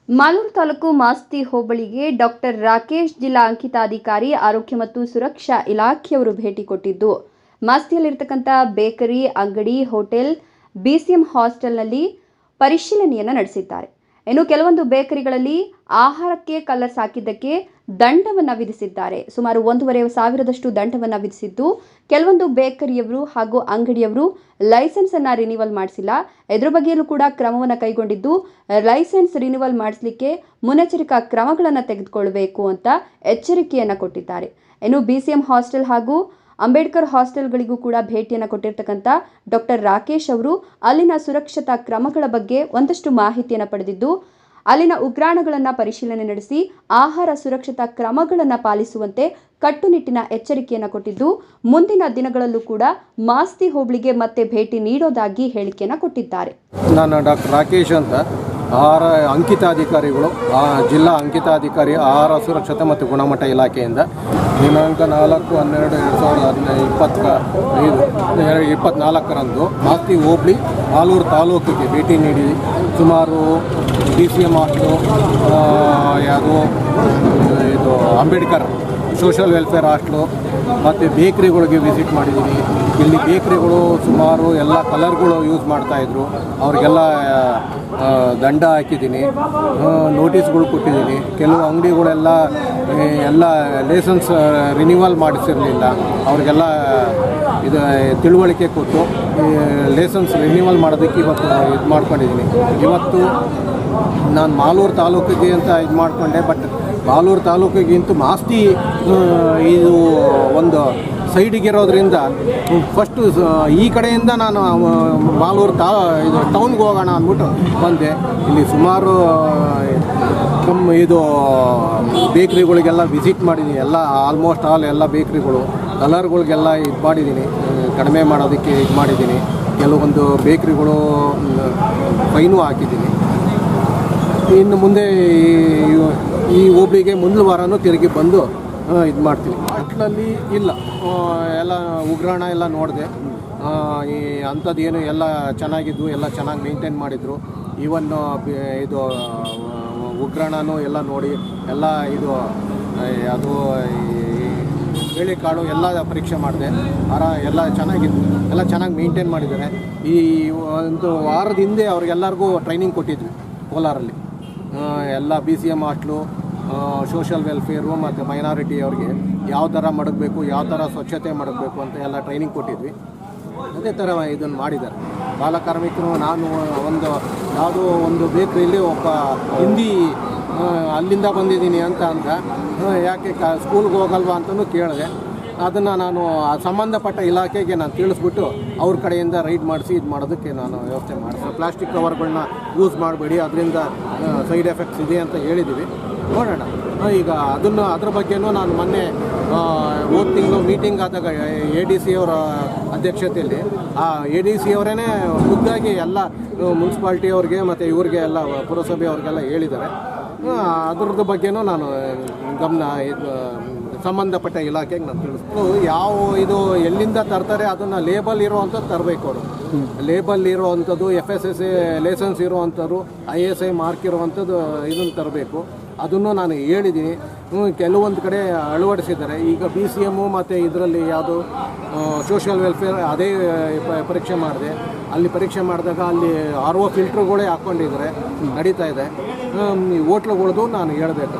Malur taluk Masti ಹೋಬಳಿಗೆ doctor Rakesh ಜಿಲ್ಲಾ ಅಂಕಿತಾಧಿಕಾರಿ ಆರೋಗ್ಯ ಮತ್ತು ಸುರಕ್ಷಾ ಇಲಾಖೆಯವರು ಭೇಟಿ ಕೊಟ್ಟಿದ್ದು ಮಾಸ್ತಿಯಲ್ಲಿರತಕ್ಕಂಥ ಬೇಕರಿ, ಅಂಗಡಿ, ಹೋಟೆಲ್, ಬಿಸಿಎಂ ಹಾಸ್ಟೆಲ್ನಲ್ಲಿ ಪರಿಶೀಲನೆಯನ್ನು ನಡೆಸಿದ್ದಾರೆ. ಇನ್ನು ಕೆಲವೊಂದು ಬೇಕರಿಗಳಲ್ಲಿ ಆಹಾರಕ್ಕೆ ಕಲರ್ಸ್ ಹಾಕಿದ್ದಕ್ಕೆ ದಂಡವನ್ನು ವಿಧಿಸಿದ್ದಾರೆ. ಸುಮಾರು 1,500 ದಂಡವನ್ನು ವಿಧಿಸಿದ್ದು, ಕೆಲವೊಂದು ಬೇಕರಿಯವರು ಹಾಗೂ ಅಂಗಡಿಯವರು ಲೈಸೆನ್ಸ್ ಅನ್ನು ರಿನಿವಲ್ ಮಾಡಿಸಿಲ್ಲ. ಇದರ ಬಗ್ಗೆಯೂ ಕೂಡ ಕ್ರಮವನ್ನು ಕೈಗೊಂಡಿದ್ದು, ಲೈಸೆನ್ಸ್ ರಿನಿವಲ್ ಮಾಡಿಸಲಿಕ್ಕೆ ಮುನ್ನೆಚ್ಚರಿಕಾ ಕ್ರಮಗಳನ್ನು ತೆಗೆದುಕೊಳ್ಳಬೇಕು ಅಂತ ಎಚ್ಚರಿಕೆಯನ್ನು ಕೊಟ್ಟಿದ್ದಾರೆ. ಇನ್ನು ಬಿಸಿಎಂ ಹಾಸ್ಟೆಲ್ ಹಾಗೂ ಅಂಬೇಡ್ಕರ್ ಹಾಸ್ಟೆಲ್ಗಳಿಗೂ ಕೂಡ ಭೇಟಿಯನ್ನು ಕೊಟ್ಟಿರ್ತಕ್ಕಂಥ ಡಾಕ್ಟರ್ ರಾಕೇಶ್ ಅವರು ಅಲ್ಲಿನ ಸುರಕ್ಷತಾ ಕ್ರಮಗಳ ಬಗ್ಗೆ ಒಂದಷ್ಟು ಮಾಹಿತಿಯನ್ನು ಪಡೆದಿದ್ದು, ಅಲ್ಲಿನ ಉಗ್ರಾಣಗಳನ್ನು ಪರಿಶೀಲನೆ ನಡೆಸಿ ಆಹಾರ ಸುರಕ್ಷತಾ ಕ್ರಮಗಳನ್ನು ಪಾಲಿಸುವಂತೆ ಕಟ್ಟುನಿಟ್ಟಿನ ಎಚ್ಚರಿಕೆಯನ್ನು ಕೊಟ್ಟಿದ್ದು, ಮುಂದಿನ ದಿನಗಳಲ್ಲೂ ಕೂಡ ಮಾಸ್ತಿ ಹೋಬಳಿಗೆ ಮತ್ತೆ ಭೇಟಿ ನೀಡೋದಾಗಿ ಹೇಳಿಕೆಯನ್ನು ಕೊಟ್ಟಿದ್ದಾರೆ. ನಾನು ಡಾಕ್ಟರ್ ರಾಕೇಶ್ ಅಂತ ಆಹಾರ ಅಂಕಿತಾಧಿಕಾರಿಗಳು, ಜಿಲ್ಲಾ ಅಂಕಿತಾಧಿಕಾರಿ ಆಹಾರ ಸುರಕ್ಷತೆ ಮತ್ತು ಗುಣಮಟ್ಟ ಇಲಾಖೆಯಿಂದ ದಿನಾಂಕ 4/12/2024ರಂದು ಮಾಸ್ತಿ ಹೋಬಳಿ ಮಾಲೂರು ತಾಲೂಕಿಗೆ ಭೇಟಿ ನೀಡಿ ಸುಮಾರು ಬಿಸಿಎಂ ಹಾಸ್ಟೆಲು, ಇದು ಅಂಬೇಡ್ಕರ್ ಸೋಷಲ್ ವೆಲ್ಫೇರ್ ಹಾಸ್ಟೆಲು ಮತ್ತು ಬೇಕ್ರಿಗಳಿಗೆ ವಿಸಿಟ್ ಮಾಡಿದ್ದೀನಿ. ಇಲ್ಲಿ ಬೇಕ್ರಿಗಳು ಸುಮಾರು ಎಲ್ಲ ಕಲರ್ಗಳು ಯೂಸ್ ಮಾಡ್ತಾಯಿದ್ರು, ಅವ್ರಿಗೆಲ್ಲ ದಂಡ ಹಾಕಿದ್ದೀನಿ, ನೋಟಿಸ್ಗಳು ಕೊಟ್ಟಿದ್ದೀನಿ. ಕೆಲವು ಅಂಗಡಿಗಳೆಲ್ಲ ಲೈಸೆನ್ಸ್ ರಿನಿವಲ್ ಮಾಡಿಸಿರಲಿಲ್ಲ, ಅವ್ರಿಗೆಲ್ಲ ಇದು ತಿಳುವಳಿಕೆ ಕೊಟ್ಟು ಲೈಸೆನ್ಸ್ ರಿನಿವಲ್ ಮಾಡೋದಕ್ಕೆ ಇವತ್ತು ಇದು ಮಾಡ್ಕೊಂಡಿದ್ದೀನಿ. ಇವತ್ತು ನಾನು ಮಾಲೂರು ತಾಲೂಕಿಗೆ ಅಂತ ಇದು ಮಾಡಿಕೊಂಡೆ, ಬಟ್ ಮಾಲೂರು ತಾಲೂಕಿಗಿಂತ ಮಾಸ್ತಿ ಇದು ಒಂದು ಸೈಡಿಗಿರೋದ್ರಿಂದ ಫಸ್ಟು ಈ ಕಡೆಯಿಂದ ನಾನು ಮಾಲೂರು ಇದು ಟೌನ್ಗೆ ಹೋಗೋಣ ಅಂದ್ಬಿಟ್ಟು ಬಂದೆ. ಇಲ್ಲಿ ಸುಮಾರು ಇದು ಬೇಕ್ರಿಗಳಿಗೆಲ್ಲ ವಿಸಿಟ್ ಮಾಡಿದ್ದೀನಿ. ಎಲ್ಲ ಆಲ್ಮೋಸ್ಟ್ ಎಲ್ಲ ಬೇಕ್ರಿಗಳು ಕಲರ್ಗಳಿಗೆಲ್ಲ ಇದು ಮಾಡಿದ್ದೀನಿ, ಕಡಿಮೆ ಮಾಡೋದಕ್ಕೆ ಇದು ಮಾಡಿದ್ದೀನಿ. ಕೆಲವೊಂದು ಬೇಕ್ರಿಗಳು ಫೈನೂ ಹಾಕಿದ್ದೀನಿ. ಇನ್ನು ಮುಂದೆ ಈ ಹೋಬಳಿಗೆ ಮುಂದಿನ ವಾರನೂ ತಿರುಗಿ ಬಂದು ಇದು ಮಾಡ್ತೀನಿ. ಹೋಟ್ಲಲ್ಲಿ ಇಲ್ಲ, ಎಲ್ಲ ಉಗ್ರಾಣ ಎಲ್ಲ ನೋಡಿದೆ. ಈ ಅಂಥದ್ದೇನು ಎಲ್ಲ ಚೆನ್ನಾಗಿದ್ದು, ಎಲ್ಲ ಚೆನ್ನಾಗಿ ಮೇಂಟೈನ್ ಮಾಡಿದರು. ಈವನ್ ಇದು ಉಗ್ರಾಣನೂ ಎಲ್ಲ ನೋಡಿ ಎಲ್ಲ ಇದು ಅದು ಬೇಳೆಕಾಳು ಎಲ್ಲ ಪರೀಕ್ಷೆ ಮಾಡಿದೆ. ಎಲ್ಲ ಚೆನ್ನಾಗಿತ್ತು, ಎಲ್ಲ ಚೆನ್ನಾಗಿ ಮೇಂಟೈನ್ ಮಾಡಿದ್ದಾರೆ. ಈ ಒಂದು ವಾರದ ಹಿಂದೆ ಅವ್ರಿಗೆಲ್ಲರಿಗೂ ಟ್ರೈನಿಂಗ್ ಕೊಟ್ಟಿದ್ವಿ ಕೋಲಾರಲ್ಲಿ. ಎಲ್ಲ ಬಿಸಿಎಂ ಹಾಸ್ಟ್ಲು, ಸೋಷಲ್ ವೆಲ್ಫೇರು ಮತ್ತು ಮೈನಾರಿಟಿ ಅವ್ರಿಗೆ ಯಾವ ಥರ ಮಡಗಬೇಕು, ಯಾವ ಥರ ಸ್ವಚ್ಛತೆ ಮಾಡಬೇಕು ಅಂತ ಎಲ್ಲ ಟ್ರೈನಿಂಗ್ ಕೊಟ್ಟಿದ್ವಿ. ಅದೇ ಥರ ಇದನ್ನು ಮಾಡಿದ್ದಾರೆ. ಬಾಲಕಾರ್ಮಿಕರು ನಾನು ಯಾವುದೋ ಒಂದು ಬೇಕ್ರಿಯಲ್ಲಿ ಒಬ್ಬ ಹಿಂದಿ ಅಲ್ಲಿಂದ ಬಂದಿದ್ದೀನಿ ಅಂತ ಯಾಕೆ ಸ್ಕೂಲ್ಗೆ ಹೋಗಲ್ವಾ ಅಂತಲೂ ಕೇಳಿದೆ. ಅದನ್ನು ನಾನು ಸಂಬಂಧಪಟ್ಟ ಇಲಾಖೆಗೆ ನಾನು ತಿಳಿಸ್ಬಿಟ್ಟು ಅವ್ರ ಕಡೆಯಿಂದ ರೈಡ್ ಮಾಡಿಸಿ ಇದು ಮಾಡೋದಕ್ಕೆ ನಾನು ವ್ಯವಸ್ಥೆ ಮಾಡಿದೆ. ಪ್ಲಾಸ್ಟಿಕ್ ಕವರ್ಗಳನ್ನ ಯೂಸ್ ಮಾಡಬೇಡಿ, ಅದರಿಂದ ಸೈಡ್ ಎಫೆಕ್ಟ್ಸ್ ಇದೆ ಅಂತ ಹೇಳಿದ್ದೀವಿ. ನೋಡೋಣ. ಈಗ ಅದ್ರ ಬಗ್ಗೆನೂ ನಾನು ಮೊನ್ನೆ ಹೋದ ತಿಂಗಳು ಮೀಟಿಂಗ್ ಆದಾಗ ADC ಅವರ ಅಧ್ಯಕ್ಷತೆಯಲ್ಲಿ ADC ಅವರೇ ಖುದ್ದಾಗಿ ಎಲ್ಲ ಮುನ್ಸಿಪಾಲ್ಟಿ ಅವ್ರಿಗೆ ಮತ್ತು ಇವ್ರಿಗೆ ಎಲ್ಲ ಪುರಸಭೆ ಅವ್ರಿಗೆಲ್ಲ ಹೇಳಿದ್ದಾರೆ. ಅದ್ರದ್ದು ಬಗ್ಗೆನೂ ನಾನು ಸಂಬಂಧಪಟ್ಟ ಇಲಾಖೆಗೆ ನಾನು ತಿಳಿಸ್ತು. ಯಾವ ಇದು ಎಲ್ಲಿಂದ ತರ್ತಾರೆ ಅದನ್ನು ಲೇಬಲ್ ಇರೋವಂಥದ್ದು ತರಬೇಕು. ಅವರು ಲೇಬಲ್ ಇರೋವಂಥದ್ದು, FSSAI ಲೈಸೆನ್ಸ್ ಇರೋವಂಥದ್ದು, ISI ಮಾರ್ಕ್ ಇರೋವಂಥದ್ದು ಇದನ್ನು ತರಬೇಕು. ಅದನ್ನು ನಾನು ಹೇಳಿದ್ದೀನಿ. ಕೆಲವೊಂದು ಕಡೆ ಅಳವಡಿಸಿದ್ದಾರೆ. ಈಗ BCM ಮತ್ತು ಇದರಲ್ಲಿ ಯಾವುದು ಸೋಷಲ್ ವೆಲ್ಫೇರ್ ಅದೇ ಪರೀಕ್ಷೆ ಮಾಡಿದೆ. ಅಲ್ಲಿ ಪರೀಕ್ಷೆ ಮಾಡಿದಾಗ ಅಲ್ಲಿ RO ಫಿಲ್ಟ್ರುಗಳೇ ಹಾಕ್ಕೊಂಡಿದ್ದಾರೆ, ನಡೀತಾ ಇದೆ. ಹೋಟ್ಲುಗಳದ್ದು ನಾನು ಹೇಳಬೇಕು.